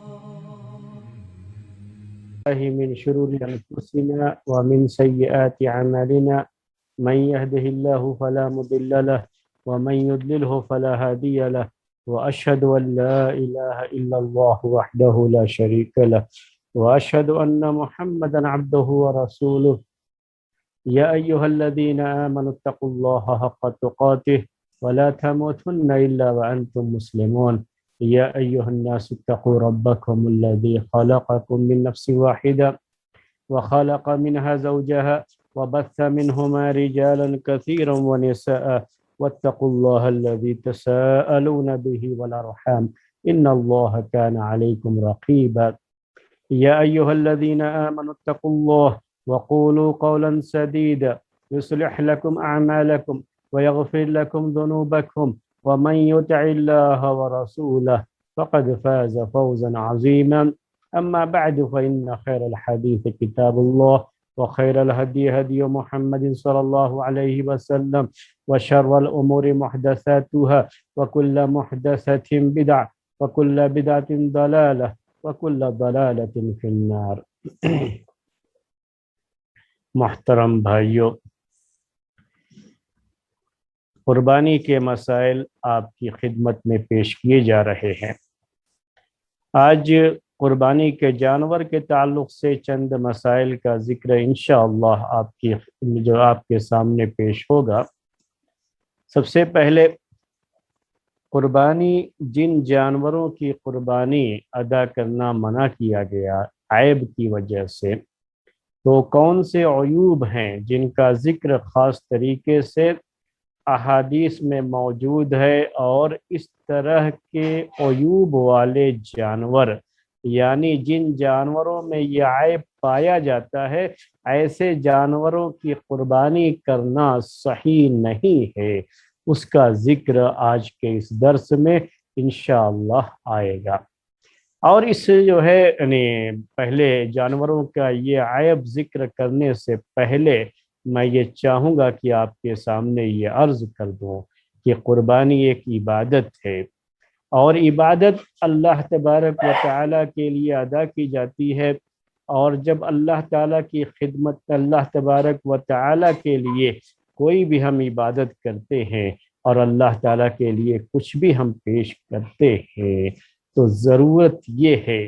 الله من شرور أنفسنا ومن سيئات أعمالنا من يهده الله فلا مضل له ومن يضلله فلا هادي له وأشهد أن لا إله إلا الله وحده لا شريك له وأشهد أن محمدا عبده ورسوله يا أيها الذين آمنوا اتقوا الله حق تقاته ولا تموتن إلا وأنتم مسلمون يا أيها الناس اتقوا ربكم الذي خلقكم من نفس واحدة وخلق منها زوجها وبث منهما رجالا كثيرا ونساء واتقوا الله الذي تساءلون به والأرحام إن الله كان عليكم رقيبا يا أيها الذين آمنوا اتقوا الله وقولوا قولا سديدا يصلح لكم أعمالكم ويغفر لكم ذنوبكم ومن يطع الله ورسوله فقد فاز فوزا عظيما أما بعد فإن خير الحديث كتاب الله وخير الهدي هدي محمد صلى الله عليه وسلم وشر الأمور محدثاتها وكل محدثة بدعة وكل بدعة ضلالة وكل ضلالة في النار. محترم بھائیو، قربانی کے مسائل آپ کی خدمت میں پیش کیے جا رہے ہیں۔ آج قربانی کے جانور کے تعلق سے چند مسائل کا ذکر انشاءاللہ آپ کے سامنے پیش ہوگا۔ سب سے پہلے قربانی، جن جانوروں کی قربانی ادا کرنا منع کیا گیا عیب کی وجہ سے، تو کون سے عیوب ہیں جن کا ذکر خاص طریقے سے احادیث میں موجود ہے، اور اس طرح کے عیوب والے جانور، یعنی جن جانوروں میں یہ عیب پایا جاتا ہے، ایسے جانوروں کی قربانی کرنا صحیح نہیں ہے، اس کا ذکر آج کے اس درس میں انشاءاللہ آئے گا۔ اور اس یعنی پہلے جانوروں کا یہ عیب ذکر کرنے سے پہلے میں یہ چاہوں گا کہ آپ کے سامنے یہ عرض کر دوں کہ قربانی ایک عبادت ہے، اور عبادت اللہ تبارک و تعالیٰ کے لیے ادا کی جاتی ہے، اور جب اللہ تعالیٰ کی خدمت، اللہ تبارک و تعالیٰ کے لیے کوئی بھی ہم عبادت کرتے ہیں اور اللہ تعالیٰ کے لیے کچھ بھی ہم پیش کرتے ہیں، تو ضرورت یہ ہے،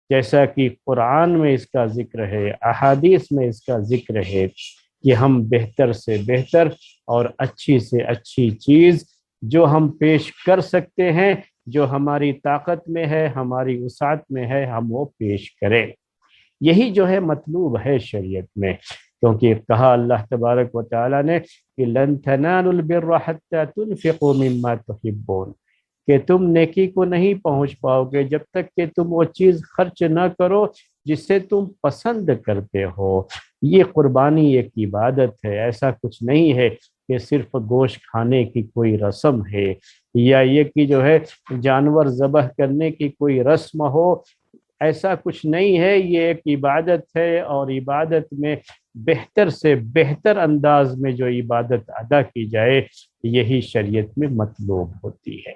جیسا کہ قرآن میں اس کا ذکر ہے، احادیث میں اس کا ذکر ہے، کہ ہم بہتر سے بہتر اور اچھی سے اچھی چیز جو ہم پیش کر سکتے ہیں، جو ہماری طاقت میں ہے، ہماری وسعت میں ہے، ہم وہ پیش کریں۔ یہی مطلوب ہے شریعت میں، کیونکہ کہا اللہ تبارک و تعالیٰ نے کہ لن تنالوا البر حتى تنفقوا مما تحبون، کہ تم نیکی کو نہیں پہنچ پاؤ گے جب تک کہ تم وہ چیز خرچ نہ کرو جسے تم پسند کرتے ہو۔ یہ قربانی ایک عبادت ہے، ایسا کچھ نہیں ہے کہ صرف گوشت کھانے کی کوئی رسم ہے، یا یہ کہ جانور ذبح کرنے کی کوئی رسم ہو، ایسا کچھ نہیں ہے۔ یہ ایک عبادت ہے، اور عبادت میں بہتر سے بہتر انداز میں جو عبادت ادا کی جائے، یہی شریعت میں مطلوب ہوتی ہے۔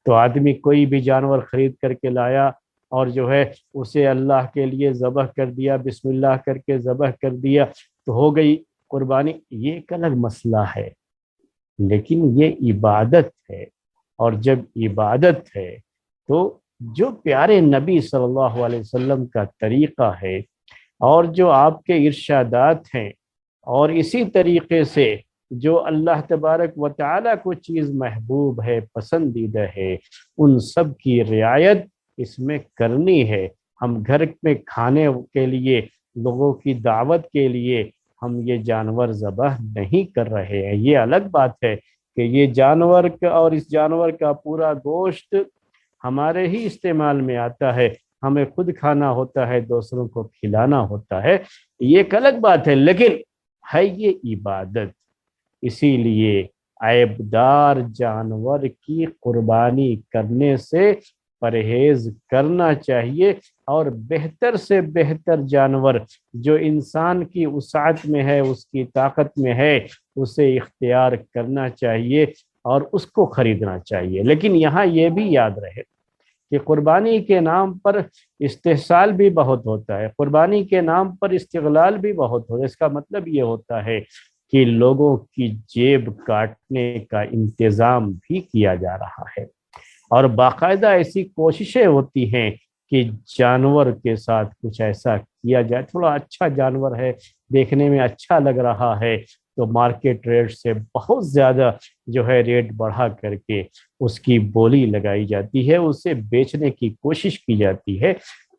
تو آدمی کوئی بھی جانور خرید کر کے لایا اور اسے اللہ کے لیے ذبح کر دیا، بسم اللہ کر کے ذبح کر دیا، تو ہو گئی قربانی، یہ ایک الگ مسئلہ ہے، لیکن یہ عبادت ہے، اور جب عبادت ہے تو جو پیارے نبی صلی اللہ علیہ وسلم کا طریقہ ہے، اور جو آپ کے ارشادات ہیں، اور اسی طریقے سے جو اللہ تبارک و تعالیٰ کو چیز محبوب ہے، پسندیدہ ہے، ان سب کی رعایت اس میں کرنی ہے۔ ہم گھر میں کھانے کے لیے، لوگوں کی دعوت کے لیے ہم یہ جانور ذبح نہیں کر رہے ہیں۔ یہ الگ بات ہے کہ یہ جانور کا اور اس جانور کا پورا گوشت ہمارے ہی استعمال میں آتا ہے، ہمیں خود کھانا ہوتا ہے، دوسروں کو کھلانا ہوتا ہے، یہ ایک الگ بات ہے، لیکن ہے یہ عبادت۔ اسی لیے عیبدار جانور کی قربانی کرنے سے پرہیز کرنا چاہیے، اور بہتر سے بہتر جانور جو انسان کی وسعت میں ہے، اس کی طاقت میں ہے، اسے اختیار کرنا چاہیے اور اس کو خریدنا چاہیے۔ لیکن یہاں یہ بھی یاد رہے کہ قربانی کے نام پر استحصال بھی بہت ہوتا ہے، قربانی کے نام پر استغلال بھی بہت ہوتا ہے۔ اس کا مطلب یہ ہوتا ہے کہ لوگوں کی جیب کاٹنے کا انتظام بھی کیا جا رہا ہے، اور باقاعدہ ایسی کوششیں ہوتی ہیں کہ جانور کے ساتھ کچھ ایسا کیا جائے، تھوڑا اچھا جانور ہے، دیکھنے میں اچھا لگ رہا ہے، تو مارکیٹ ریٹ سے بہت زیادہ جو ہے ریٹ بڑھا کر کے اس کی بولی لگائی جاتی ہے، اسے بیچنے کی کوشش کی جاتی ہے۔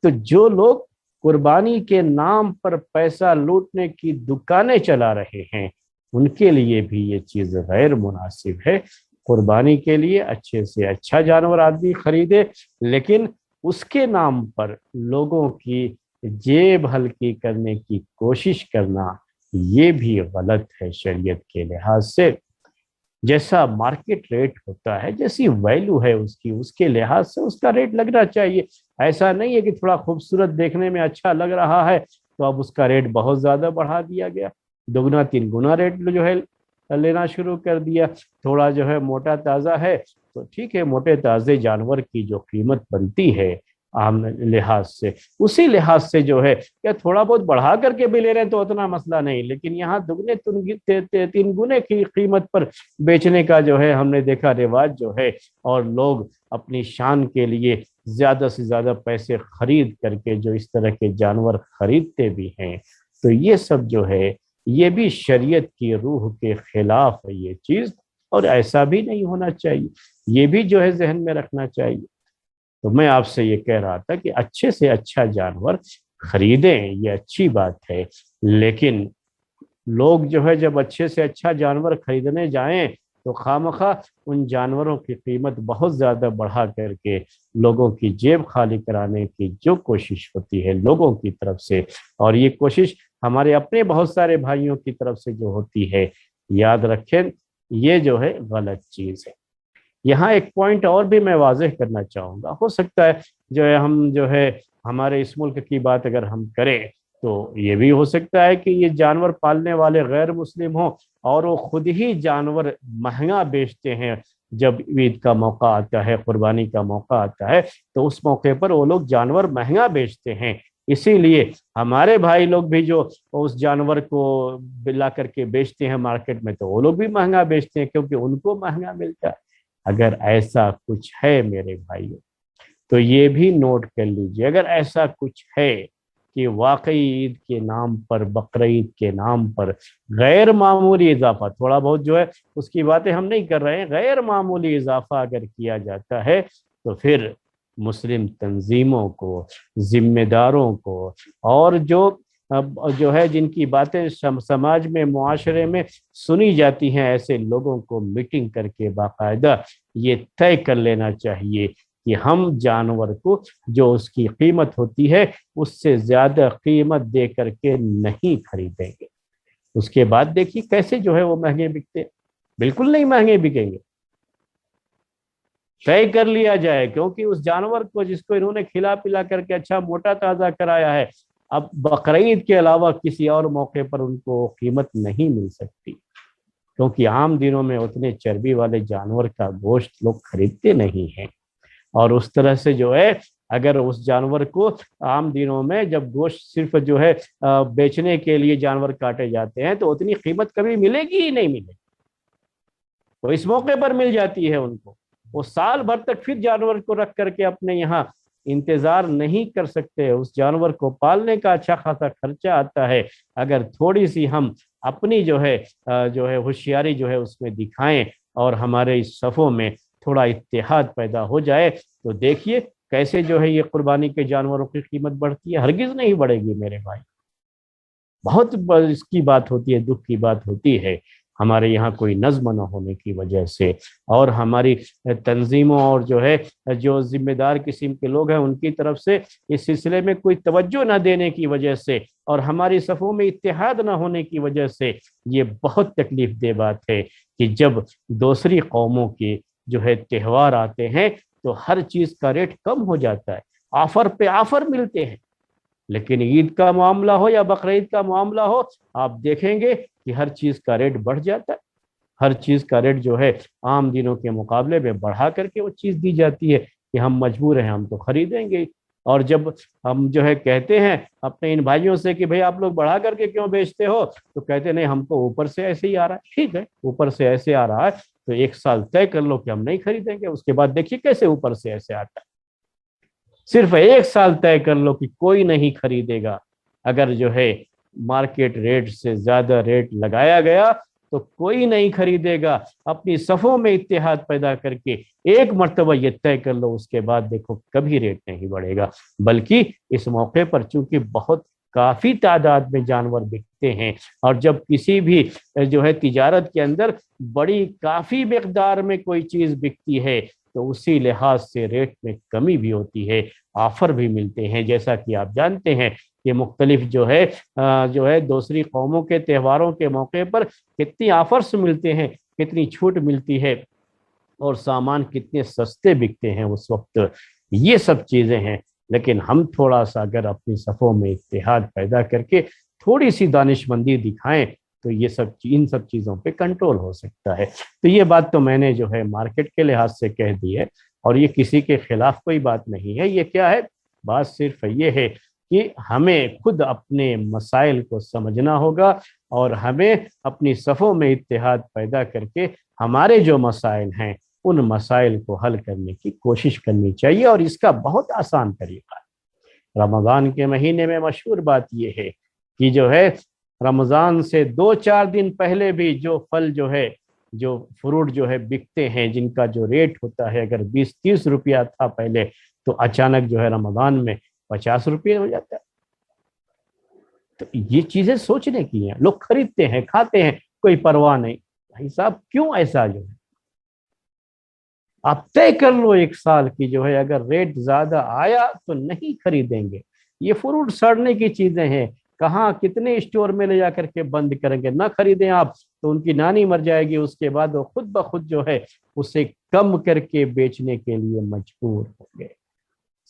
تو جو لوگ قربانی کے نام پر پیسہ لوٹنے کی دکانیں چلا رہے ہیں، ان کے لیے بھی یہ چیز غیر مناسب ہے۔ قربانی کے لیے اچھے سے اچھا جانور آدمی خریدے، لیکن اس کے نام پر لوگوں کی جیب ہلکی کرنے کی کوشش کرنا یہ بھی غلط ہے شریعت کے لحاظ سے۔ جیسا مارکیٹ ریٹ ہوتا ہے، جیسی ویلیو ہے اس کے لحاظ سے اس کا ریٹ لگنا چاہیے۔ ایسا نہیں ہے کہ تھوڑا خوبصورت دیکھنے میں اچھا لگ رہا ہے تو اب اس کا ریٹ بہت زیادہ بڑھا دیا گیا، دگنا تین گنا ریٹ جو ہے لینا شروع کر دیا۔ تھوڑا جو ہے موٹا تازہ ہے تو ٹھیک ہے، موٹے تازے جانور کی جو قیمت بنتی ہے عام لحاظ سے، اسی لحاظ سے جو ہے کہ تھوڑا بہت بڑھا کر کے بھی لے رہے ہیں تو اتنا مسئلہ نہیں، لیکن یہاں دگنے تین گنے کی قیمت پر بیچنے کا جو ہے ہم نے دیکھا رواج جو ہے، اور لوگ اپنی شان کے لیے زیادہ سے زیادہ پیسے خرید کر کے جو اس طرح کے جانور خریدتے بھی ہیں، تو یہ سب جو ہے یہ بھی شریعت کی روح کے خلاف ہے یہ چیز، اور ایسا بھی نہیں ہونا چاہیے، یہ بھی جو ہے ذہن میں رکھنا چاہیے۔ تو میں آپ سے یہ کہہ رہا تھا کہ اچھے سے اچھا جانور خریدیں، یہ اچھی بات ہے، لیکن لوگ جو ہے جب اچھے سے اچھا جانور خریدنے جائیں تو خواہ ان جانوروں کی قیمت بہت زیادہ بڑھا کر کے لوگوں کی جیب خالی کرانے کی جو کوشش ہوتی ہے لوگوں کی طرف سے، اور یہ کوشش ہمارے اپنے بہت سارے بھائیوں کی طرف سے جو ہوتی ہے، یاد رکھیں یہ جو ہے غلط چیز ہے۔ یہاں ایک پوائنٹ اور بھی میں واضح کرنا چاہوں گا، ہو سکتا ہے جو ہے ہم جو ہے ہمارے اس ملک کی بات اگر ہم کریں تو یہ بھی ہو سکتا ہے کہ یہ جانور پالنے والے غیر مسلم ہوں اور وہ خود ہی جانور مہنگا بیچتے ہیں۔ جب عید کا موقع آتا ہے، قربانی کا موقع آتا ہے تو اس موقع پر وہ لوگ جانور مہنگا بیچتے ہیں، اسی لیے ہمارے بھائی لوگ بھی جو اس جانور کو لا کر کے بیچتے ہیں مارکیٹ میں تو وہ لوگ بھی مہنگا بیچتے ہیں کیونکہ ان کو مہنگا ملتا ہے۔ اگر ایسا کچھ ہے میرے بھائیوں تو یہ بھی نوٹ کر لیجئے، اگر ایسا کچھ ہے کہ واقعی عید کے نام پر، بقرعید کے نام پر غیر معمولی اضافہ، تھوڑا بہت جو ہے اس کی باتیں ہم نہیں کر رہے ہیں، غیر معمولی اضافہ اگر کیا جاتا ہے تو پھر مسلم تنظیموں کو، ذمہ داروں کو، اور جو ہے جن کی باتیں سماج میں، معاشرے میں سنی جاتی ہیں، ایسے لوگوں کو میٹنگ کر کے باقاعدہ یہ طے کر لینا چاہیے کہ ہم جانور کو جو اس کی قیمت ہوتی ہے اس سے زیادہ قیمت دے کر کے نہیں خریدیں گے۔ اس کے بعد دیکھیے کیسے جو ہے وہ مہنگے بکتے، بالکل نہیں مہنگے بکیں گے، طے کر لیا جائے، کیونکہ اس جانور کو جس کو انہوں نے کھلا پلا کر کے اچھا موٹا تازہ کرایا ہے، اب بقرعید کے علاوہ کسی اور موقع پر ان کو قیمت نہیں مل سکتی، کیونکہ عام دنوں میں اتنے چربی والے جانور کا گوشت لوگ خریدتے نہیں ہیں، اور اس طرح سے جو ہے اگر اس جانور کو عام دنوں میں جب گوشت صرف جو ہے بیچنے کے لیے جانور کاٹے جاتے ہیں تو اتنی قیمت کبھی ملے گی ہی نہیں، ملے گی، تو اس موقع پر مل جاتی ہے ان کو، وہ سال بھر تک پھر جانور کو رکھ کر کے اپنے یہاں انتظار نہیں کر سکتے، اس جانور کو پالنے کا اچھا خاصا خرچہ آتا ہے۔ اگر تھوڑی سی ہم اپنی جو ہے ہوشیاری جو ہے اس میں دکھائیں اور ہمارے اس صفوں میں تھوڑا اتحاد پیدا ہو جائے تو دیکھیے کیسے جو ہے یہ قربانی کے جانوروں کی قیمت بڑھتی ہے، ہرگز نہیں بڑھے گی میرے بھائی۔ بہت اس کی بات ہوتی ہے، دکھ کی بات ہوتی ہے ہمارے یہاں کوئی نظم نہ ہونے کی وجہ سے، اور ہماری تنظیموں اور جو ہے جو ذمہ دار قسم کے لوگ ہیں ان کی طرف سے اس سلسلے میں کوئی توجہ نہ دینے کی وجہ سے، اور ہماری صفوں میں اتحاد نہ ہونے کی وجہ سے یہ بہت تکلیف دہ بات ہے کہ جب دوسری قوموں کے جو ہے تہوار آتے ہیں تو ہر چیز کا ریٹ کم ہو جاتا ہے، آفر پہ آفر ملتے ہیں، لیکن عید کا معاملہ ہو یا بقرعید کا معاملہ ہو آپ دیکھیں گے کہ ہر چیز کا ریٹ بڑھ جاتا ہے، ہر چیز کا ریٹ جو ہے عام دنوں کے مقابلے میں بڑھا کر کے وہ چیز دی جاتی ہے۔ کہ ہم مجبور ہیں، ہم تو خریدیں گے۔ اور جب ہم جو ہے کہتے ہیں اپنے ان بھائیوں سے کہ بھئی آپ لوگ بڑھا کر کے کیوں بیچتے ہو، تو کہتے نہیں ہم تو اوپر سے ایسے ہی آ رہا ہے۔ ٹھیک ہے، اوپر سے ایسے آ رہا ہے تو 1 سال طے کر لو کہ ہم نہیں خریدیں گے، اس کے بعد دیکھیے کیسے اوپر سے ایسے آتا ہے۔ صرف 1 سال طے کر لو کہ کوئی نہیں خریدے گا، اگر جو ہے مارکیٹ ریٹ سے زیادہ ریٹ لگایا گیا تو کوئی نہیں خریدے گا۔ اپنی صفوں میں اتحاد پیدا کر کے ایک مرتبہ یہ طے کر لو، اس کے بعد دیکھو کبھی ریٹ نہیں بڑھے گا۔ بلکہ اس موقع پر چونکہ بہت کافی تعداد میں جانور بکتے ہیں، اور جب کسی بھی جو ہے تجارت کے اندر بڑی کافی مقدار میں کوئی چیز بکتی ہے تو اسی لحاظ سے ریٹ میں کمی بھی ہوتی ہے، آفر بھی ملتے ہیں۔ جیسا کہ آپ جانتے ہیں کہ مختلف جو ہے دوسری قوموں کے تہواروں کے موقع پر کتنی آفرز ملتے ہیں، کتنی چھوٹ ملتی ہے، اور سامان کتنے سستے بکتے ہیں اس وقت۔ یہ سب چیزیں ہیں، لیکن ہم تھوڑا سا اگر اپنی صفوں میں اتحاد پیدا کر کے تھوڑی سی دانش مندی دکھائیں تو یہ سب ان سب چیزوں پہ کنٹرول ہو سکتا ہے۔ تو یہ بات تو میں نے جو ہے مارکیٹ کے لحاظ سے کہہ دی ہے، اور یہ کسی کے خلاف کوئی بات نہیں ہے۔ یہ کیا ہے، بات صرف یہ ہے کہ ہمیں خود اپنے مسائل کو سمجھنا ہوگا، اور ہمیں اپنی صفوں میں اتحاد پیدا کر کے ہمارے جو مسائل ہیں ان مسائل کو حل کرنے کی کوشش کرنی چاہیے۔ اور اس کا بہت آسان طریقہ ہے۔ رمضان کے مہینے میں مشہور بات یہ ہے کہ جو ہے رمضان سے 2-4 دن پہلے بھی جو پھل جو فروٹ جو ہے بکتے ہیں، جن کا جو ریٹ ہوتا ہے اگر 20-30 روپیہ تھا پہلے، تو اچانک جو ہے رمضان میں 50 روپے ہو جاتا ہے۔ تو یہ چیزیں سوچنے کی ہیں، لوگ خریدتے ہیں، کھاتے ہیں، کوئی پرواہ نہیں۔ بھائی صاحب کیوں ایسا جو ہے، آپ طے کر لو 1 سال کی جو ہے اگر ریٹ زیادہ آیا تو نہیں خریدیں گے۔ یہ فروٹ سڑنے کی چیزیں ہیں، کہاں کتنے اسٹور میں لے جا کر کے بند کریں گے، نہ خریدیں آپ تو ان کی نانی مر جائے گی، اس کے بعد وہ خود بخود جو ہے اسے کم کر کے بیچنے کے لیے مجبور ہوں گے۔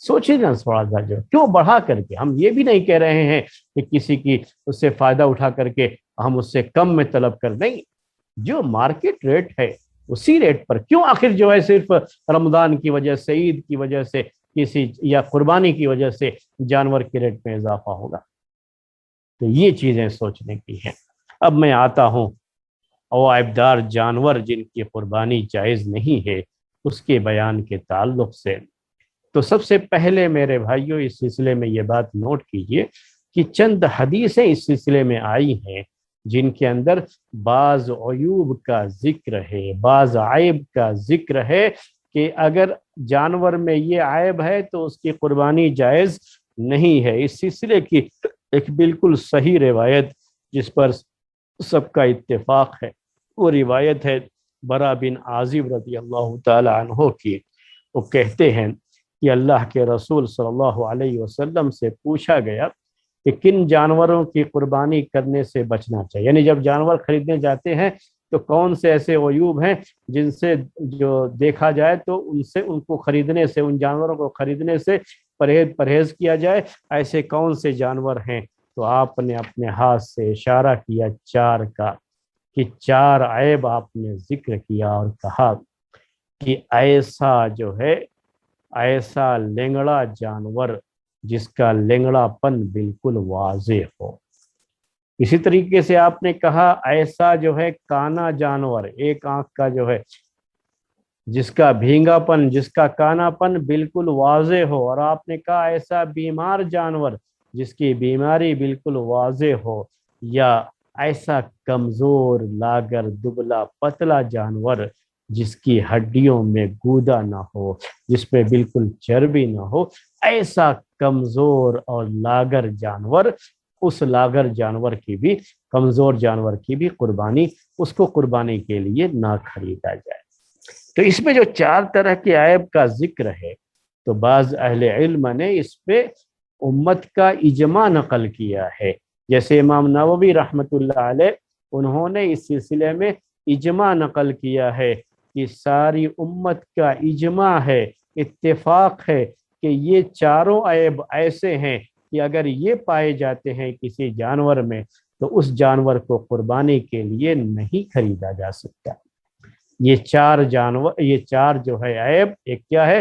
سوچیں نا تھوڑا سا، جو کیوں بڑھا کر کے، ہم یہ بھی نہیں کہہ رہے ہیں کہ کسی کی اس سے فائدہ اٹھا کر کے ہم اس سے کم میں طلب کر دیں، جو مارکیٹ ریٹ ہے اسی ریٹ پر کیوں آخر جو ہے صرف رمضان کی وجہ سے، عید کی وجہ سے، کسی یا قربانی کی وجہ سے جانور کے ریٹ میں اضافہ ہوگا۔ تو یہ چیزیں سوچنے کی ہیں۔ اب میں آتا ہوں عیبدار جانور جن کی قربانی جائز نہیں ہے اس کے بیان کے تعلق سے۔ تو سب سے پہلے میرے بھائیوں اس سلسلے میں یہ بات نوٹ کیجئے کہ چند حدیثیں اس سلسلے میں آئی ہیں جن کے اندر بعض عیوب کا ذکر ہے، بعض عیب کا ذکر ہے کہ اگر جانور میں یہ عیب ہے تو اس کی قربانی جائز نہیں ہے۔ اس سلسلے کی ایک بالکل صحیح روایت جس پر سب کا اتفاق ہے، وہ روایت ہے برا بن عازب رضی اللہ تعالی عنہ کی۔ وہ کہتے ہیں کہ اللہ کے رسول صلی اللہ علیہ وسلم سے پوچھا گیا کہ کن جانوروں کی قربانی کرنے سے بچنا چاہیے، یعنی جب جانور خریدنے جاتے ہیں تو کون سے ایسے عیوب ہیں جن سے جو دیکھا جائے تو ان کو خریدنے سے، ان جانوروں کو خریدنے سے پرہیز کیا جائے، ایسے کون سے جانور ہیں؟ تو آپ نے اپنے ہاتھ سے اشارہ کیا 4 کا، کہ 4 عیب آپ نے ذکر کیا اور کہا کہ ایسا لنگڑا جانور جس کا لنگڑا پن بالکل واضح ہو۔ اسی طریقے سے آپ نے کہا ایسا جو ہے کانا جانور، ایک آنکھ کا جو ہے، جس کا بھینگا پن، جس کا کانا پن بالکل واضح ہو، اور آپ نے کہا ایسا بیمار جانور جس کی بیماری بالکل واضح ہو، یا ایسا کمزور لاگر دبلا پتلا جانور جس کی ہڈیوں میں گودا نہ ہو، جس پہ بالکل چربی نہ ہو، ایسا کمزور اور لاگر جانور، اس لاگر جانور کی بھی، کمزور جانور کی بھی قربانی، اس کو قربانی کے لیے نہ خریدا جائے۔ تو اس میں جو 4 طرح کے عیب کا ذکر ہے، تو بعض اہل علم نے اس پہ امت کا اجماع نقل کیا ہے، جیسے امام نووی رحمۃ اللہ علیہ، انہوں نے اس سلسلے میں اجماع نقل کیا ہے کہ ساری امت کا اجماع ہے، اتفاق ہے کہ یہ 4 عیب ایسے ہیں کہ اگر یہ پائے جاتے ہیں کسی جانور میں تو اس جانور کو قربانی کے لیے نہیں خریدا جا سکتا۔ یہ 4 جو ہے عیب، ایک کیا ہے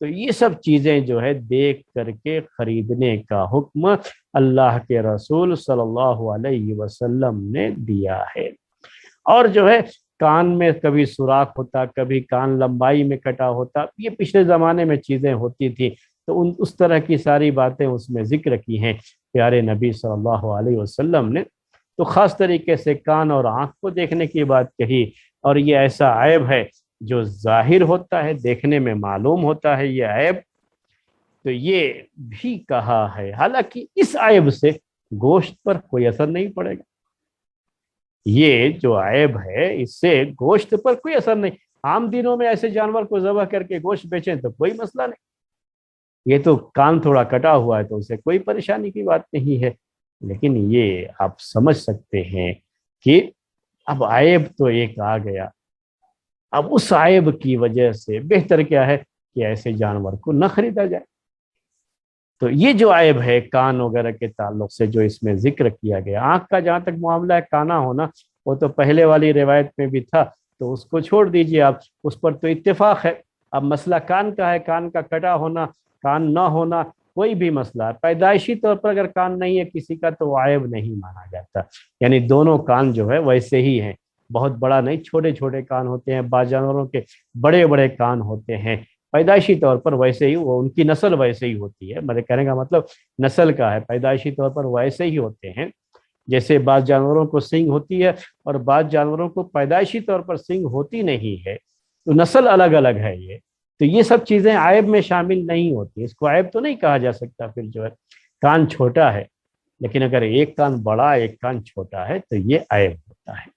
تو یہ سب چیزیں جو ہے دیکھ کر کے خریدنے کا حکم اللہ کے رسول صلی اللہ علیہ وسلم نے دیا ہے۔ اور جو ہے کان میں کبھی سوراخ ہوتا، کبھی کان لمبائی میں کٹا ہوتا، یہ پچھلے زمانے میں چیزیں ہوتی تھی، تو اس طرح کی ساری باتیں اس میں ذکر کی ہیں پیارے نبی صلی اللہ علیہ وسلم نے۔ تو خاص طریقے سے کان اور آنکھ کو دیکھنے کی بات کہی، اور یہ ایسا عیب ہے جو ظاہر ہوتا ہے، دیکھنے میں معلوم ہوتا ہے یہ عیب، تو یہ بھی کہا ہے۔ حالانکہ اس عیب سے گوشت پر کوئی اثر نہیں پڑے گا، یہ جو عیب ہے اس سے گوشت پر کوئی اثر نہیں۔ عام دنوں میں ایسے جانور کو ذبح کر کے گوشت بیچیں تو کوئی مسئلہ نہیں، یہ تو کان تھوڑا کٹا ہوا ہے تو اسے کوئی پریشانی کی بات نہیں ہے۔ لیکن یہ آپ سمجھ سکتے ہیں کہ اب عیب تو ایک آ گیا، اب اس عیب کی وجہ سے بہتر کیا ہے کہ ایسے جانور کو نہ خریدا جائے۔ تو یہ جو عیب ہے کان وغیرہ کے تعلق سے جو اس میں ذکر کیا گیا، آنکھ کا جہاں تک معاملہ ہے کانا ہونا، وہ تو پہلے والی روایت میں بھی تھا، تو اس کو چھوڑ دیجئے آپ، اس پر تو اتفاق ہے۔ اب مسئلہ کان کا ہے، کان کا کٹا ہونا، کان نہ ہونا، کوئی بھی مسئلہ ہے، پیدائشی طور پر اگر کان نہیں ہے کسی کا تو وہ عیب نہیں مانا جاتا، یعنی دونوں کان جو ہے ویسے ہی ہیں، بہت بڑا نہیں، چھوٹے چھوٹے کان ہوتے ہیں، بعض جانوروں کے بڑے بڑے کان ہوتے ہیں، پیدائشی طور پر ویسے ہی، وہ ان کی نسل ویسے ہی ہوتی ہے، میرے کہنے کا مطلب نسل کا ہے، پیدائشی طور پر ویسے ہی ہوتے ہیں، جیسے بعض جانوروں کو سینگ ہوتی ہے اور بعض جانوروں کو پیدائشی طور پر سینگ ہوتی نہیں ہے، تو نسل الگ الگ ہے یہ، تو یہ سب چیزیں عیب میں شامل نہیں ہوتی، اس کو عیب تو نہیں کہا جا سکتا۔ پھر جو ہے کان چھوٹا ہے، لیکن اگر ایک کان بڑا ایک کان چھوٹا ہے تو یہ عیب ہوتا ہے۔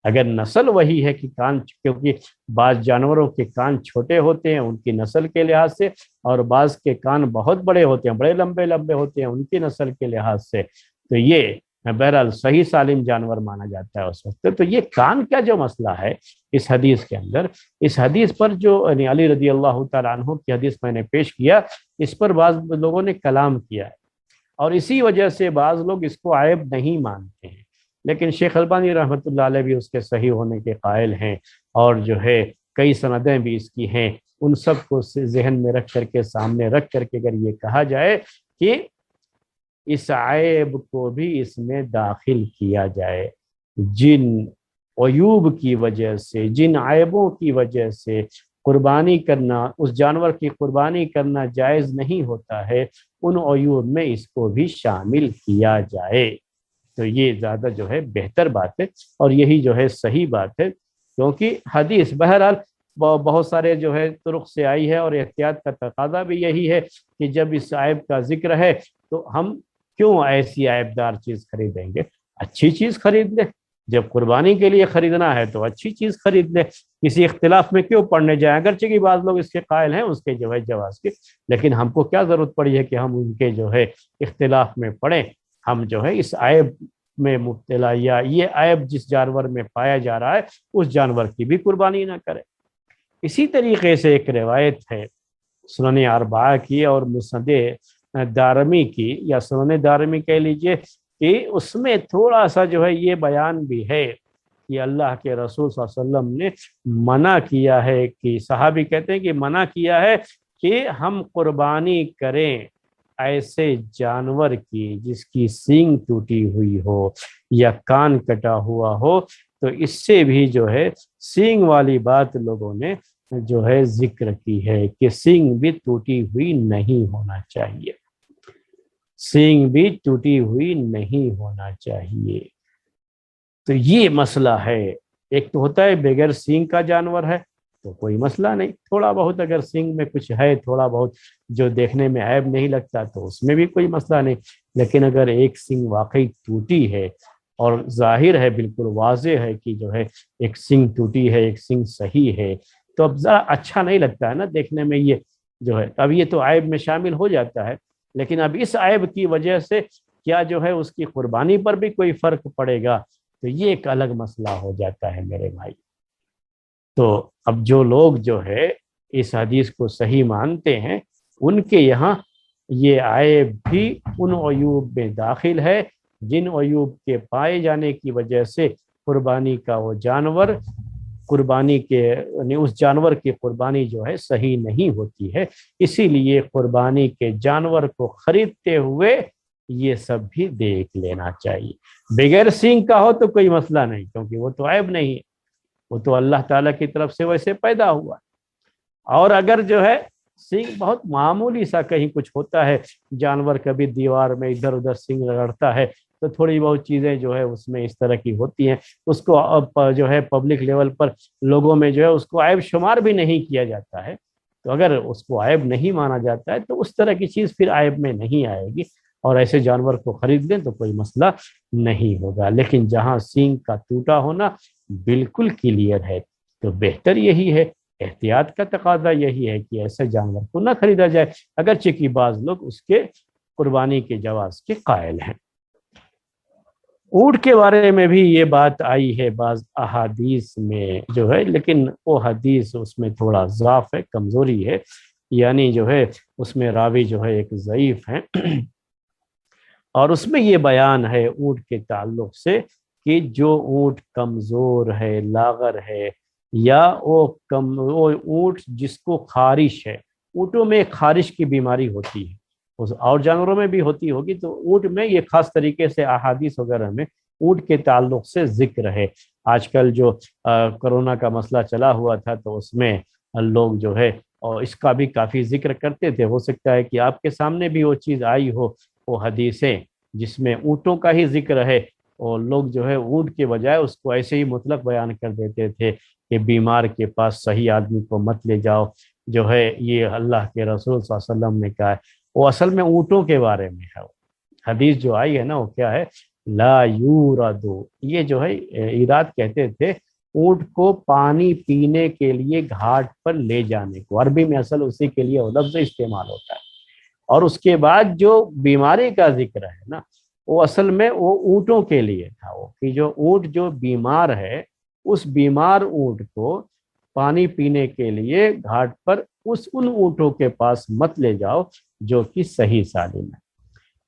اگر نسل وہی ہے کہ کان، کیونکہ بعض جانوروں کے کان چھوٹے ہوتے ہیں ان کی نسل کے لحاظ سے، اور بعض کے کان بہت بڑے ہوتے ہیں، بڑے لمبے لمبے ہوتے ہیں ان کی نسل کے لحاظ سے، تو یہ بہرحال صحیح سالم جانور مانا جاتا ہے اس وقت۔ تو یہ کان کا جو مسئلہ ہے اس حدیث کے اندر، اس حدیث پر جو علی رضی اللہ تعالیٰ عنہ کی حدیث میں نے پیش کیا، اس پر بعض لوگوں نے کلام کیا ہے، اور اسی وجہ سے بعض لوگ اس کو عیب نہیں مانتے ہیں، لیکن شیخ البانی رحمۃ اللہ علیہ بھی اس کے صحیح ہونے کے قائل ہیں، اور جو ہے کئی سندیں بھی اس کی ہیں، ان سب کو ذہن میں رکھ کر کے، سامنے رکھ کر کے اگر یہ کہا جائے کہ اس عیب کو بھی اس میں داخل کیا جائے، جن عیوب کی وجہ سے، جن عیبوں کی وجہ سے قربانی کرنا، اس جانور کی قربانی کرنا جائز نہیں ہوتا ہے، ان عیوب میں اس کو بھی شامل کیا جائے، تو یہ زیادہ جو ہے بہتر بات ہے، اور یہی جو ہے صحیح بات ہے، کیونکہ حدیث بہرحال بہت سارے جو ہے طرق سے آئی ہے، اور احتیاط کا تقاضا بھی یہی ہے کہ جب اس عیب کا ذکر ہے تو ہم کیوں ایسی عیب دار چیز خریدیں گے، اچھی چیز خرید لیں، جب قربانی کے لیے خریدنا ہے تو اچھی چیز خرید لیں، کسی اختلاف میں کیوں پڑنے جائیں، اگرچہ کہ بعض لوگ اس کے قائل ہیں اس کے جو ہے جواز کے، لیکن ہم کو کیا ضرورت پڑی ہے کہ ہم ان کے جو ہے اختلاف میں پڑیں، ہم جو ہے اس عیب میں مبتلا، یا یہ عیب جس جانور میں پایا جا رہا ہے اس جانور کی بھی قربانی نہ کریں۔ اسی طریقے سے ایک روایت ہے سنن اربعہ کی اور مسند دارمی کی، یا سنن دارمی کہہ لیجئے، کہ اس میں تھوڑا سا جو ہے یہ بیان بھی ہے کہ اللہ کے رسول صلی اللہ علیہ وسلم نے منع کیا ہے، کہ صحابی کہتے ہیں کہ منع کیا ہے کہ ہم قربانی کریں ایسے جانور کی جس کی سینگ ٹوٹی ہوئی ہو یا کان کٹا ہوا ہو، تو اس سے بھی جو ہے سینگ والی بات لوگوں نے جو ہے ذکر کی ہے کہ سینگ بھی ٹوٹی ہوئی نہیں ہونا چاہیے، سینگ بھی ٹوٹی ہوئی نہیں ہونا چاہیے۔ تو یہ مسئلہ ہے، ایک تو ہوتا ہے بغیر سینگ کا جانور ہے تو کوئی مسئلہ نہیں، تھوڑا بہت اگر سینگ میں کچھ ہے، تھوڑا بہت جو دیکھنے میں عیب نہیں لگتا تو اس میں بھی کوئی مسئلہ نہیں، لیکن اگر ایک سینگ واقعی ٹوٹی ہے اور ظاہر ہے، بالکل واضح ہے کہ جو ہے ایک سینگ ٹوٹی ہے، ایک سینگ صحیح ہے، تو اب ذرا اچھا نہیں لگتا ہے نا دیکھنے میں، یہ جو ہے اب یہ تو عیب میں شامل ہو جاتا ہے، لیکن اب اس عیب کی وجہ سے کیا جو ہے اس کی قربانی پر بھی کوئی فرق پڑے گا، تو یہ ایک الگ مسئلہ ہو جاتا ہے میرے بھائی۔ تو اب جو لوگ جو ہے اس حدیث کو صحیح مانتے ہیں، ان کے یہاں یہ عیب بھی ان عیوب میں داخل ہے جن عیوب کے پائے جانے کی وجہ سے قربانی کا وہ جانور قربانی کے یعنی اس جانور کی قربانی جو ہے صحیح نہیں ہوتی ہے، اسی لیے قربانی کے جانور کو خریدتے ہوئے یہ سب بھی دیکھ لینا چاہیے۔ بغیر سینگ کا ہو تو کوئی مسئلہ نہیں، کیونکہ وہ تو عیب نہیں ہے، وہ تو اللہ تعالیٰ کی طرف سے ویسے پیدا ہوا۔ اور اگر جو ہے سینگ بہت معمولی سا کہیں کچھ ہوتا ہے، جانور کبھی دیوار میں ادھر ادھر سینگ رگڑتا ہے، تو تھوڑی بہت چیزیں جو ہے اس میں اس طرح کی ہوتی ہیں، اس کو اب جو ہے پبلک لیول پر لوگوں میں جو ہے اس کو عیب شمار بھی نہیں کیا جاتا ہے۔ تو اگر اس کو عیب نہیں مانا جاتا ہے تو اس طرح کی چیز پھر عیب میں نہیں آئے گی، اور ایسے جانور کو خرید لیں تو کوئی مسئلہ نہیں ہوگا۔ لیکن جہاں سینگ کا ٹوٹا ہونا بالکل کلیئر ہے تو بہتر یہی ہے، احتیاط کا تقاضا یہی ہے کہ ایسے جانور کو نہ خریدا جائے، اگرچہ کہ بعض لوگ اس کے قربانی کے جواز کے قائل ہیں۔ اونٹ کے بارے میں بھی یہ بات آئی ہے بعض احادیث میں جو ہے، لیکن وہ حدیث اس میں تھوڑا ضعف ہے، کمزوری ہے، یعنی جو ہے اس میں راوی جو ہے ایک ضعیف ہیں، اور اس میں یہ بیان ہے اونٹ کے تعلق سے کہ جو اونٹ کمزور ہے، لاغر ہے، یا وہ اونٹ جس کو خارش ہے، اونٹوں میں ایک خارش کی بیماری ہوتی ہے، اور جانوروں میں بھی ہوتی ہوگی، تو اونٹ میں یہ خاص طریقے سے احادیث وغیرہ میں اونٹ کے تعلق سے ذکر ہے۔ آج کل جو کرونا کا مسئلہ چلا ہوا تھا تو اس میں لوگ جو ہے اور اس کا بھی کافی ذکر کرتے تھے، ہو سکتا ہے کہ آپ کے سامنے بھی وہ چیز آئی ہو، وہ حدیثیں جس میں اونٹوں کا ہی ذکر ہے، اور لوگ جو ہے اونٹ کے بجائے اس کو ایسے ہی مطلق بیان کر دیتے تھے کہ بیمار کے پاس صحیح آدمی کو مت لے جاؤ، جو ہے یہ اللہ کے رسول صلی اللہ علیہ وسلم نے کہا ہے۔ وہ اصل میں اونٹوں کے بارے میں ہے، حدیث جو آئی ہے نا وہ کیا ہے، لا یوردو، یہ جو ہے ایراد کہتے تھے اونٹ کو پانی پینے کے لیے گھاٹ پر لے جانے کو، عربی میں اصل اسی کے لیے وہ لفظ استعمال ہوتا ہے۔ اور اس کے بعد جو بیماری کا ذکر ہے نا، وہ اصل میں وہ اونٹوں کے لیے تھا، وہ کہ جو اونٹ جو بیمار ہے، اس بیمار اونٹ کو پانی پینے کے لیے گھاٹ پر ان اونٹوں کے پاس مت لے جاؤ جو کہ صحیح سالم ہے۔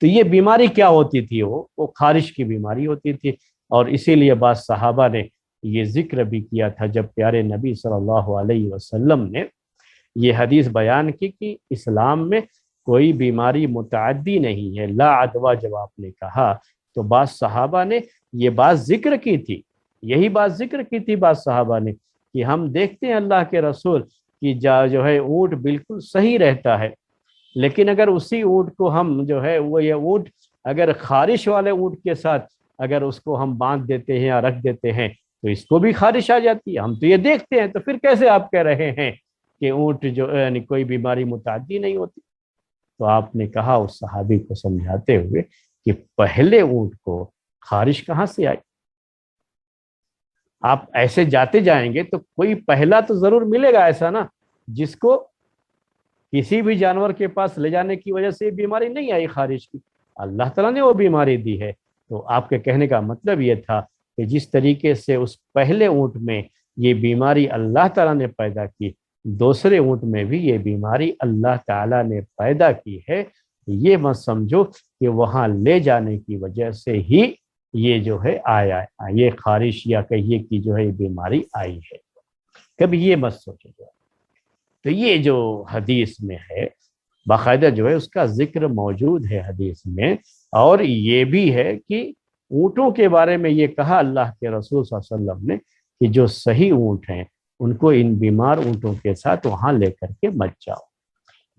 تو یہ بیماری کیا ہوتی تھی، وہ خارش کی بیماری ہوتی تھی، اور اسی لیے بعض صحابہ نے یہ ذکر بھی کیا تھا جب پیارے نبی صلی اللہ علیہ وسلم نے یہ حدیث بیان کی کہ اسلام میں کوئی بیماری متعدی نہیں ہے، لا عدوہ جب آپ نے کہا تو بعض صحابہ نے یہ بات ذکر کی تھی، یہی بات ذکر کی تھی بعض صحابہ نے کہ ہم دیکھتے ہیں اللہ کے رسول کی جو ہے اونٹ بالکل صحیح رہتا ہے، لیکن اگر اسی اونٹ کو ہم جو ہے وہ یہ اونٹ اگر خارش والے اونٹ کے ساتھ اگر اس کو ہم باندھ دیتے ہیں یا رکھ دیتے ہیں تو اس کو بھی خارش آ جاتی ہے، ہم تو یہ دیکھتے ہیں، تو پھر کیسے آپ کہہ رہے ہیں کہ اونٹ جو یعنی کوئی بیماری متعدی نہیں ہوتی؟ تو آپ نے کہا اس صحابی کو سمجھاتے ہوئے کہ پہلے اونٹ کو خارش کہاں سے آئی؟ آپ ایسے جاتے جائیں گے تو کوئی پہلا تو ضرور ملے گا ایسا نا جس کو کسی بھی جانور کے پاس لے جانے کی وجہ سے بیماری نہیں آئی خارش کی، اللہ تعالیٰ نے وہ بیماری دی ہے۔ تو آپ کے کہنے کا مطلب یہ تھا کہ جس طریقے سے اس پہلے اونٹ میں یہ بیماری اللہ تعالیٰ نے پیدا کی، دوسرے اونٹ میں بھی یہ بیماری اللہ تعالیٰ نے پیدا کی ہے، یہ مت سمجھو کہ وہاں لے جانے کی وجہ سے ہی یہ جو ہے آیا ہے، یہ خارش یا کہیے کہ جو ہے یہ بیماری آئی ہے، کبھی یہ مت سوچو۔ تو یہ جو حدیث میں ہے باقاعدہ جو ہے اس کا ذکر موجود ہے حدیث میں، اور یہ بھی ہے کہ اونٹوں کے بارے میں یہ کہا اللہ کے رسول صلی اللہ علیہ وسلم نے کہ جو صحیح اونٹ ہیں ان کو ان بیمار اونٹوں کے ساتھ وہاں لے کر کے مت جاؤ۔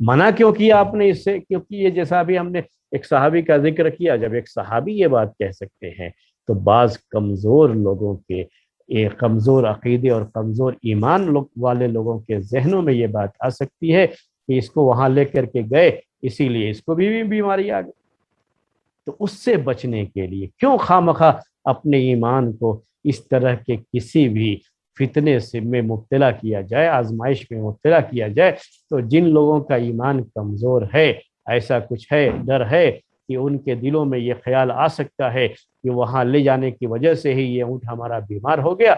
منع کیوں کیا آپ نے اس سے؟ کیونکہ یہ جیسا ابھی ہم نے ایک صحابی کا ذکر کیا، جب ایک صحابی یہ بات کہہ سکتے ہیں تو بعض کمزور لوگوں کے کمزور عقیدے اور کمزور ایمان والے لوگوں کے ذہنوں میں یہ بات آ سکتی ہے کہ اس کو وہاں لے کر کے گئے اسی لیے اس کو بھی بیماری آ گئی۔ تو اس سے بچنے کے لیے کیوں خواہ اپنے ایمان کو اس طرح کے کسی بھی فتنے سے میں مبتلا کیا جائے، آزمائش میں مبتلا کیا جائے؟ تو جن لوگوں کا ایمان کمزور ہے، ایسا کچھ ہے، ڈر ہے کہ ان کے دلوں میں یہ خیال آ سکتا ہے کہ وہاں لے جانے کی وجہ سے ہی یہ اونٹ ہمارا بیمار ہو گیا،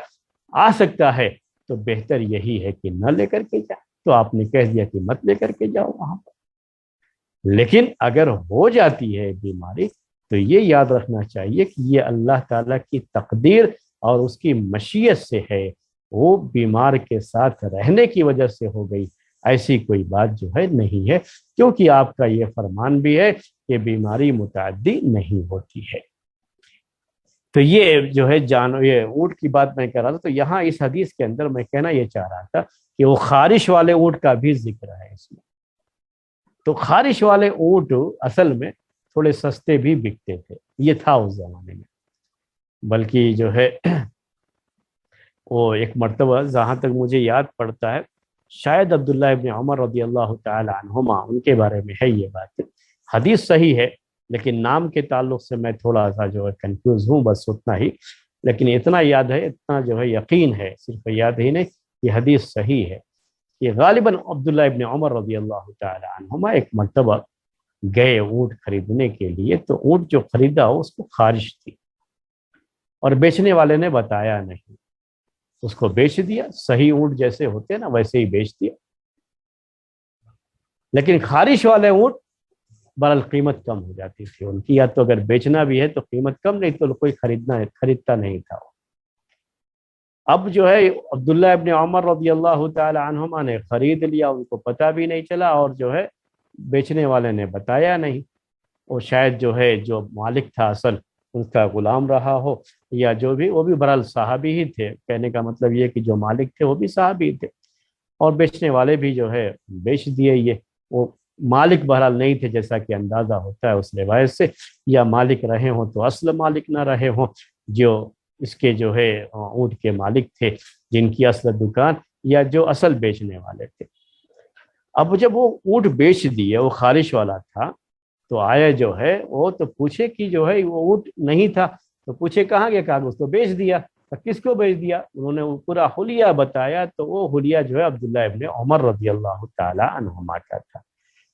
آ سکتا ہے، تو بہتر یہی ہے کہ نہ لے کر کے جائے۔ تو آپ نے کہہ دیا کہ مت لے کر کے جاؤ وہاں پر، لیکن اگر ہو جاتی ہے بیماری تو یہ یاد رکھنا چاہیے کہ یہ اللہ تعالیٰ کی تقدیر اور اس کی مشیت سے ہے وہ بیمار کے ساتھ رہنے کی وجہ سے ہو گئی، ایسی کوئی بات جو ہے نہیں ہے، کیونکہ آپ کا یہ فرمان بھی ہے کہ بیماری متعدی نہیں ہوتی ہے۔ تو یہ جو ہے یہ اونٹ کی بات میں کہہ رہا تھا، تو یہاں اس حدیث کے اندر میں کہنا یہ چاہ رہا تھا کہ وہ خارش والے اونٹ کا بھی ذکر ہے اس میں۔ تو خارش والے اونٹ اصل میں تھوڑے سستے بھی بکتے تھے، یہ تھا اس زمانے میں۔ بلکہ جو ہے وہ ایک مرتبہ جہاں تک مجھے یاد پڑتا ہے، شاید عبداللہ ابن عمر رضی اللہ تعالی عنہما ان کے بارے میں ہے یہ بات، حدیث صحیح ہے لیکن نام کے تعلق سے میں تھوڑا سا جو ہے کنفیوز ہوں، بس اتنا ہی۔ لیکن اتنا یاد ہے، اتنا جو ہے یقین ہے، صرف یاد ہی نہیں، یہ حدیث صحیح ہے کہ غالباً عبداللہ ابن عمر رضی اللہ تعالی عنہما ایک مرتبہ گئے اونٹ خریدنے کے لیے، تو اونٹ جو خریدا اس کو خارش تھی اور بیچنے والے نے بتایا نہیں، اس کو بیچ دیا، صحیح اونٹ جیسے ہوتے ہیں نا ویسے ہی بیچ دیا۔ لیکن خارش والے اونٹ برال قیمت کم ہو جاتی تھی ان کی، یا تو اگر بیچنا بھی ہے تو قیمت کم، نہیں تو کوئی خریدتا نہیں تھا۔ اب جو ہے عبداللہ ابن عمر رضی اللہ تعالی عنہما نے خرید لیا، ان کو پتہ بھی نہیں چلا، اور جو ہے بیچنے والے نے بتایا نہیں، وہ شاید جو ہے جو مالک تھا اصل ان کا غلام رہا ہو، یا جو بھی، وہ بھی برحال صحابی ہی تھے، کہنے کا مطلب یہ کہ جو مالک تھے وہ بھی صحابی تھے، اور بیچنے والے بھی جو ہے بیچ دیے۔ یہ وہ مالک بہرحال نہیں تھے جیسا کہ اندازہ ہوتا ہے اس روایت سے، یا مالک رہے ہوں تو اصل مالک نہ رہے ہوں، جو اس کے جو ہے اونٹ کے مالک تھے، جن کی اصل دکان، یا جو اصل بیچنے والے تھے۔ اب جب وہ اونٹ بیچ دیے، وہ خارش والا تھا، تو آیا جو ہے وہ تو پوچھے کہ جو ہے وہ اونٹ نہیں تھا، تو پوچھے کہاں گیا کاغذ، تو بیچ دیا۔ تو کس کو بیچ دیا؟ انہوں نے پورا حلیہ بتایا، تو وہ حلیہ جو ہے عبداللہ ابن عمر رضی اللہ تعالی عنہما کا تھا۔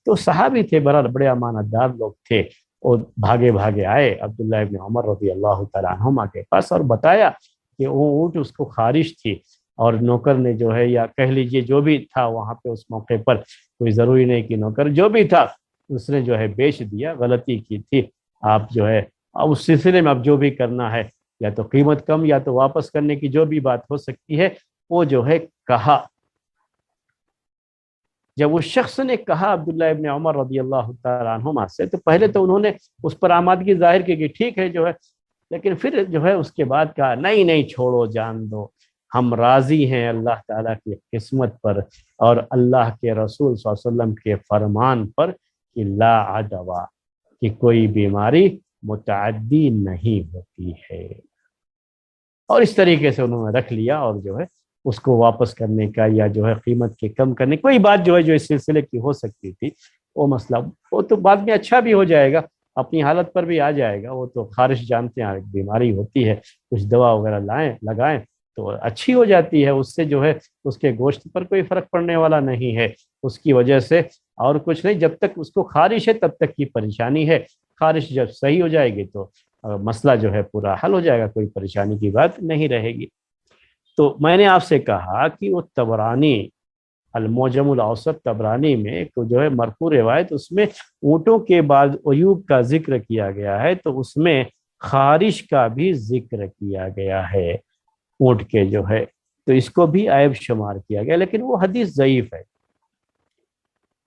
تو صحابی تھے، بڑے امانت دار لوگ تھے، اور بھاگے بھاگے آئے عبداللہ ابن عمر رضی اللہ تعالی عنہما کے پاس اور بتایا کہ وہ اونٹ اس کو خارش تھی، اور نوکر نے جو ہے، یا کہہ لیجئے جو بھی تھا وہاں پہ اس موقع پر، کوئی ضروری نہیں کہ نوکر، جو بھی تھا اس نے جو ہے بیچ دیا، غلطی کی تھی۔ آپ جو ہے اب اس سلسلے میں اب جو بھی کرنا ہے، یا تو قیمت کم، یا تو واپس کرنے کی جو بھی بات ہو سکتی ہے، وہ جو ہے کہا۔ جب اس شخص نے کہا عبداللہ ابن عمر رضی اللہ تعالیٰ عنہما سے، تو پہلے تو انہوں نے اس پر آمادگی ظاہر کی کہ ٹھیک ہے جو ہے، لیکن پھر جو ہے اس کے بعد کہا نہیں نہیں، چھوڑو، جان دو، ہم راضی ہیں اللہ تعالیٰ کی قسمت پر اور اللہ کے رسول صلی اللہ علیہ وسلم کے فرمان پر کہ لا عدوا، کہ کوئی بیماری متعدی نہیں ہوتی ہے۔ اور اس طریقے سے انہوں نے رکھ لیا، اور جو ہے اس کو واپس کرنے کا یا جو ہے قیمت کے کم کرنے کوئی بات جو ہے جو اس سلسلے کی ہو سکتی تھی، وہ مسئلہ وہ تو بعد میں اچھا بھی ہو جائے گا، اپنی حالت پر بھی آ جائے گا۔ وہ تو خارش جانتے ہیں ایک بیماری ہوتی ہے، کچھ دوا وغیرہ لگائیں تو اچھی ہو جاتی ہے، اس سے جو ہے اس کے گوشت پر کوئی فرق پڑنے والا نہیں ہے اس کی وجہ سے، اور کچھ نہیں۔ جب تک اس کو خارش ہے تب تک کی پریشانی ہے، خارش جب صحیح ہو جائے گی تو مسئلہ جو ہے پورا حل ہو جائے گا، کوئی پریشانی کی بات نہیں رہے گی۔ تو میں نے آپ سے کہا کہ وہ طبرانی، المعجم الاوسط طبرانی میں ایک جو ہے مرفوع روایت، اس میں اونٹوں کے بعد عیوب کا ذکر کیا گیا ہے، تو اس میں خارش کا بھی ذکر کیا گیا ہے اونٹ کے جو ہے، تو اس کو بھی عیب شمار کیا گیا، لیکن وہ حدیث ضعیف ہے۔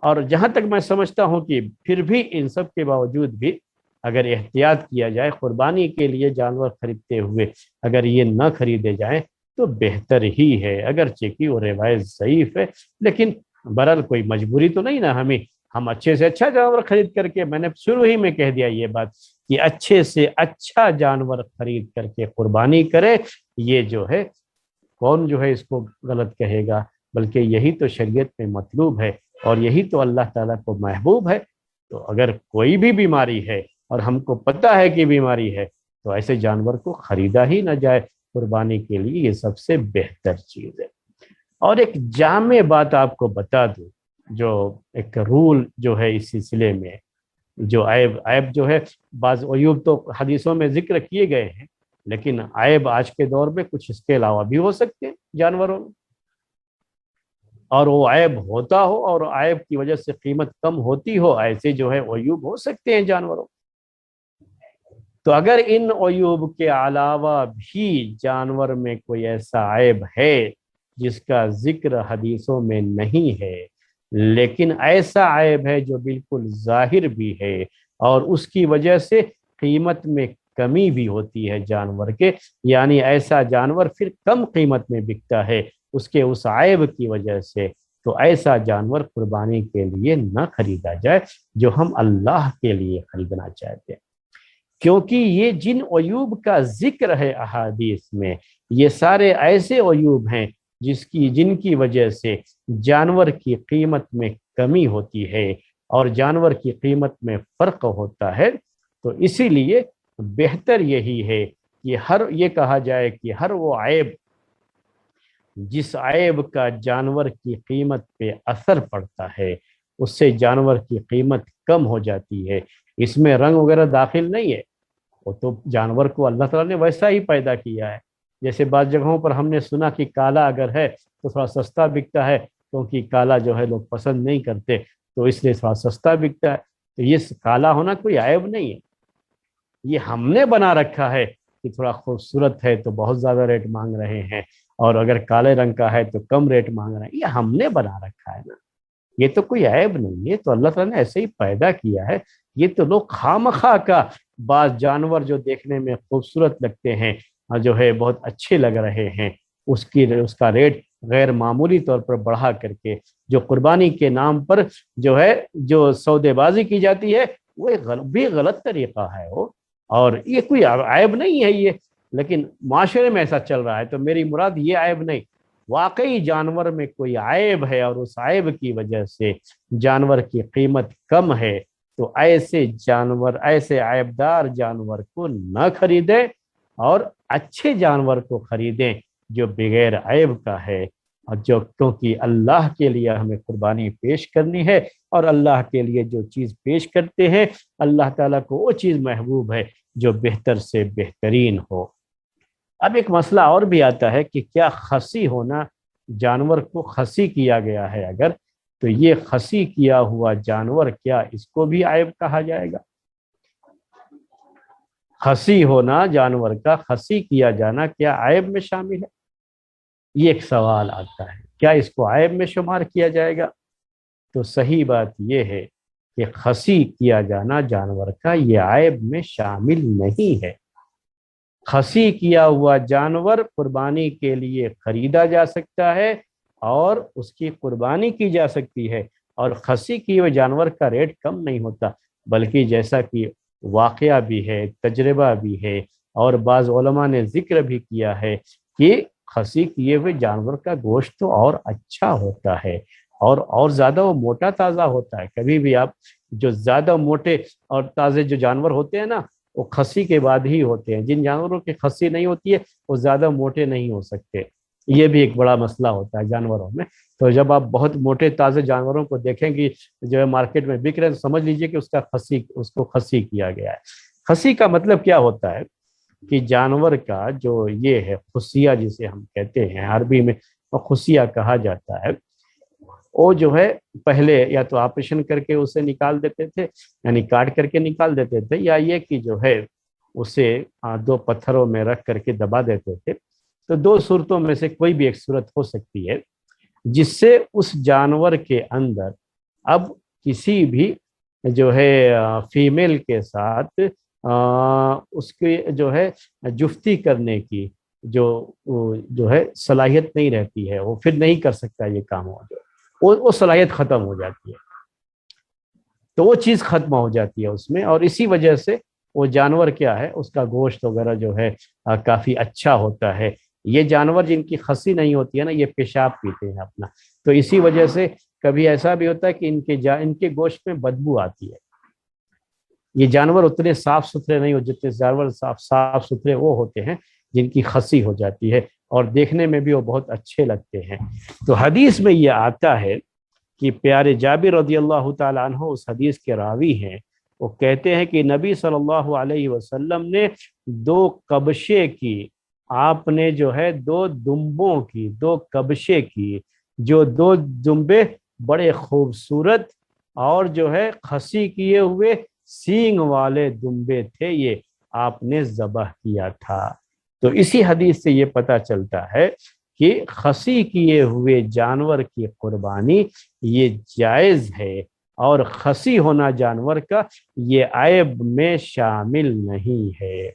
اور جہاں تک میں سمجھتا ہوں کہ پھر بھی ان سب کے باوجود بھی اگر احتیاط کیا جائے، قربانی کے لیے جانور خریدتے ہوئے اگر یہ نہ خریدے جائیں تو بہتر ہی ہے، اگرچہ کہ وہ روایت ضعیف ہے، لیکن برحال کوئی مجبوری تو نہیں نا ہم اچھے سے اچھا جانور خرید کر کے، میں نے شروع ہی میں کہہ دیا یہ بات کہ اچھے سے اچھا جانور خرید کر کے قربانی کرے، یہ جو ہے کون جو ہے اس کو غلط کہے گا، بلکہ یہی تو شریعت میں مطلوب ہے اور یہی تو اللہ تعالیٰ کو محبوب ہے۔ تو اگر کوئی بھی بیماری ہے اور ہم کو پتہ ہے کہ بیماری ہے، تو ایسے جانور کو خریدا ہی نہ جائے قربانی کے لیے، یہ سب سے بہتر چیز ہے۔ اور ایک جامع بات آپ کو بتا دوں، جو ایک رول جو ہے اس سلسلے میں، جو عیب جو ہے، بعض عیوب تو حدیثوں میں ذکر کیے گئے ہیں، لیکن عیب آج کے دور میں کچھ اس کے علاوہ بھی ہو سکتے ہیں جانوروں میں، اور وہ عیب ہوتا ہو اور عیب کی وجہ سے قیمت کم ہوتی ہو، ایسے جو ہے عیوب ہو سکتے ہیں جانوروں۔ تو اگر ان عیوب کے علاوہ بھی جانور میں کوئی ایسا عیب ہے جس کا ذکر حدیثوں میں نہیں ہے، لیکن ایسا عیب ہے جو بالکل ظاہر بھی ہے اور اس کی وجہ سے قیمت میں کمی بھی ہوتی ہے جانور کے، یعنی ایسا جانور پھر کم قیمت میں بکتا ہے اس کے اس عیب کی وجہ سے، تو ایسا جانور قربانی کے لیے نہ خریدا جائے جو ہم اللہ کے لیے خریدنا چاہتے ہیں، کیونکہ یہ جن عیوب کا ذکر ہے احادیث میں، یہ سارے ایسے عیوب ہیں جن کی وجہ سے جانور کی قیمت میں کمی ہوتی ہے اور جانور کی قیمت میں فرق ہوتا ہے۔ تو اسی لیے بہتر یہی ہے کہ یہ کہا جائے کہ ہر وہ عیب جس عیب کا جانور کی قیمت پہ اثر پڑتا ہے اس سے جانور کی قیمت کم ہو جاتی ہے، اس میں رنگ وغیرہ داخل نہیں ہے، وہ تو جانور کو اللہ تعالیٰ نے ویسا ہی پیدا کیا ہے۔ جیسے بعض جگہوں پر ہم نے سنا کہ کالا اگر ہے تو تھوڑا سستا بکتا ہے، کیونکہ کالا جو ہے لوگ پسند نہیں کرتے تو اس لیے تھوڑا سستا بکتا ہے، تو یہ کالا ہونا کوئی عیب نہیں ہے، یہ ہم نے بنا رکھا ہے کہ تھوڑا خوبصورت ہے تو بہت زیادہ ریٹ مانگ رہے ہیں، اور اگر کالے رنگ کا ہے تو کم ریٹ مانگ رہے ہیں، یہ ہم نے بنا رکھا ہے نا، یہ تو کوئی عیب نہیں ہے، تو اللہ تعالیٰ نے ایسے ہی پیدا کیا ہے۔ یہ تو لوگ خواہ کا بعض جانور جو دیکھنے میں خوبصورت لگتے ہیں جو ہے بہت اچھے لگ رہے ہیں، اس کا ریٹ غیر معمولی طور پر بڑھا کر کے جو قربانی کے نام پر جو سودے بازی کی جاتی ہے وہ ایک بھی غلط طریقہ ہے وہ، اور یہ کوئی عیب نہیں ہے یہ، لیکن معاشرے میں ایسا چل رہا ہے، تو میری مراد یہ عیب نہیں، واقعی جانور میں کوئی عیب ہے اور اس عیب کی وجہ سے جانور کی قیمت کم ہے، تو ایسے عیبدار جانور کو نہ خریدیں اور اچھے جانور کو خریدیں جو بغیر عیب کا ہے، اور کیونکہ اللہ کے لیے ہمیں قربانی پیش کرنی ہے، اور اللہ کے لیے جو چیز پیش کرتے ہیں اللہ تعالیٰ کو وہ چیز محبوب ہے جو بہتر سے بہترین ہو۔ اب ایک مسئلہ اور بھی آتا ہے کہ کیا خصی ہونا، جانور کو خصی کیا گیا ہے اگر، تو یہ خصی کیا ہوا جانور کیا اس کو بھی عیب کہا جائے گا؟ خصی ہونا، جانور کا خصی کیا جانا کیا عیب میں شامل ہے؟ یہ ایک سوال آتا ہے، کیا اس کو عیب میں شمار کیا جائے گا؟ تو صحیح بات یہ ہے کہ خصی کیا جانا جانور کا یہ عیب میں شامل نہیں ہے۔ خصی کیا ہوا جانور قربانی کے لیے خریدا جا سکتا ہے اور اس کی قربانی کی جا سکتی ہے، اور خصی کیے ہوئے جانور کا ریٹ کم نہیں ہوتا، بلکہ جیسا کہ واقعہ بھی ہے، تجربہ بھی ہے، اور بعض علماء نے ذکر بھی کیا ہے کہ خصی کیے ہوئے جانور کا گوشت تو اور اچھا ہوتا ہے اور زیادہ وہ موٹا تازہ ہوتا ہے۔ کبھی بھی آپ جو زیادہ موٹے اور تازے جو جانور ہوتے ہیں نا وہ خصی کے بعد ہی ہوتے ہیں، جن جانوروں کی خصی نہیں ہوتی ہے وہ زیادہ موٹے نہیں ہو سکتے، یہ بھی ایک بڑا مسئلہ ہوتا ہے جانوروں میں۔ تو جب آپ بہت موٹے تازے جانوروں کو دیکھیں گی جو ہے مارکیٹ میں بک رہے ہیں تو سمجھ لیجئے کہ اس کو خصی کیا گیا ہے۔ خصی کا مطلب کیا ہوتا ہے کہ جانور کا جو یہ ہے خصیہ جسے ہم کہتے ہیں عربی میں خصیہ کہا جاتا ہے، وہ جو ہے پہلے یا تو آپریشن کر کے اسے نکال دیتے تھے، یعنی کاٹ کر کے نکال دیتے تھے، یا یہ کہ جو ہے اسے دو پتھروں میں رکھ کر کے دبا دیتے تھے۔ تو دو صورتوں میں سے کوئی بھی ایک صورت ہو سکتی ہے جس سے اس جانور کے اندر اب کسی بھی جو ہے فیمیل کے ساتھ اس کے جو ہے جفتی کرنے کی جو ہے صلاحیت نہیں رہتی ہے، وہ پھر نہیں کر سکتا یہ کام، وہ صلاحیت ختم ہو جاتی ہے، تو وہ چیز ختم ہو جاتی ہے اس میں، اور اسی وجہ سے وہ جانور کیا ہے اس کا گوشت وغیرہ جو ہے کافی اچھا ہوتا ہے۔ یہ جانور جن کی خصی نہیں ہوتی ہے نا یہ پیشاب پیتے ہیں اپنا، تو اسی وجہ سے کبھی ایسا بھی ہوتا ہے کہ ان کے گوشت میں بدبو آتی ہے۔ یہ جانور اتنے صاف ستھرے نہیں ہو، جتنے جانور صاف ستھرے وہ ہوتے ہیں جن کی خصی ہو جاتی ہے اور دیکھنے میں بھی وہ بہت اچھے لگتے ہیں۔ تو حدیث میں یہ آتا ہے کہ پیارے جابر رضی اللہ تعالیٰ عنہ اس حدیث کے راوی ہیں، وہ کہتے ہیں کہ نبی صلی اللہ علیہ وسلم نے دو کبشے کی، آپ نے جو ہے دو دمبوں کی، دو کبشے کی، جو دو دمبے بڑے خوبصورت اور جو ہے خصی کیے ہوئے سینگ والے دمبے تھے، یہ آپ نے ذبح کیا تھا۔ تو اسی حدیث سے یہ پتہ چلتا ہے کہ خصی کیے ہوئے جانور کی قربانی یہ جائز ہے، اور خصی ہونا جانور کا یہ عیب میں شامل نہیں ہے۔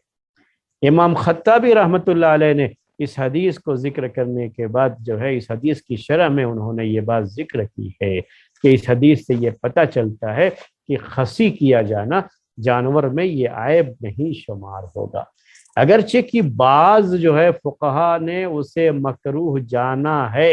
امام خطابی رحمۃ اللہ علیہ نے اس حدیث کو ذکر کرنے کے بعد جو ہے اس حدیث کی شرح میں انہوں نے یہ بات ذکر کی ہے کہ اس حدیث سے یہ پتہ چلتا ہے کہ خصی کیا جانا جانور میں یہ عیب نہیں شمار ہوگا، اگرچہ کہ بعض جو ہے فقہا نے اسے مکروہ جانا ہے،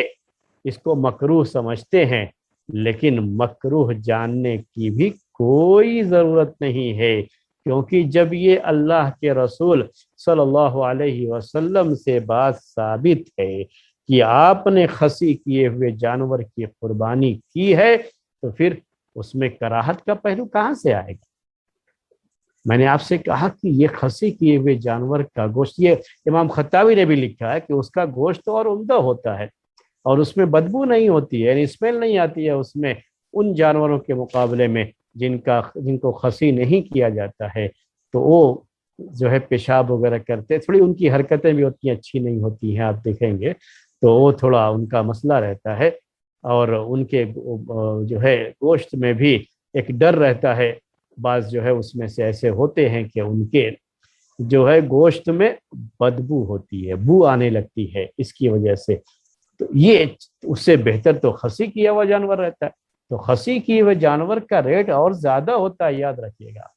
اس کو مکروہ سمجھتے ہیں، لیکن مکروہ جاننے کی بھی کوئی ضرورت نہیں ہے، کیونکہ جب یہ اللہ کے رسول صلی اللہ علیہ وسلم سے بات ثابت ہے کہ آپ نے خصی کیے ہوئے جانور کی قربانی کی ہے، تو پھر اس میں کراہت کا پہلو کہاں سے آئے گا؟ میں نے آپ سے کہا کہ یہ خصی کیے ہوئے جانور کا گوشت، یہ امام خطابی نے بھی لکھا ہے کہ اس کا گوشت اور عمدہ ہوتا ہے اور اس میں بدبو نہیں ہوتی ہے، یعنی اسمیل نہیں آتی ہے اس میں، ان جانوروں کے مقابلے میں جن کو خصی نہیں کیا جاتا ہے، تو وہ جو ہے پیشاب وغیرہ کرتے، تھوڑی ان کی حرکتیں بھی اتنی اچھی نہیں ہوتی ہیں، آپ دیکھیں گے تو وہ تھوڑا ان کا مسئلہ رہتا ہے، اور ان کے جو ہے گوشت میں بھی ایک ڈر رہتا ہے، بعض جو ہے اس میں سے ایسے ہوتے ہیں کہ ان کے جو ہے گوشت میں بدبو ہوتی ہے، بو آنے لگتی ہے، اس کی وجہ سے تو یہ اس سے بہتر تو خصی کیا ہوا جانور رہتا ہے۔ تو خصی کیے ہوئے جانور کا ریٹ اور زیادہ ہوتا ہے، یاد رکھیے گا،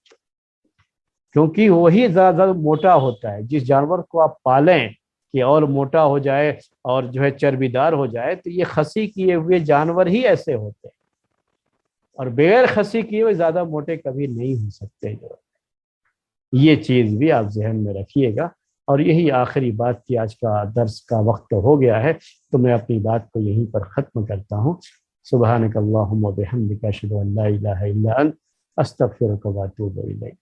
کیونکہ وہی زیادہ موٹا ہوتا ہے۔ جس جانور کو آپ پالیں کہ اور موٹا ہو جائے اور جو ہے چربی دار ہو جائے، تو یہ خصی کیے ہوئے جانور ہی ایسے ہوتے ہیں، اور بغیر خصی کیے ہوئے زیادہ موٹے کبھی نہیں ہو سکتے۔ جو یہ چیز بھی آپ ذہن میں رکھیے گا، اور یہی آخری بات تھی، آج کا درس کا وقت ہو گیا ہے تو میں اپنی بات کو یہیں پر ختم کرتا ہوں۔ سبحانک اللہم و بحمدک، اشہد ان لا الہ الا انت، استغفرک و اتوب الیک۔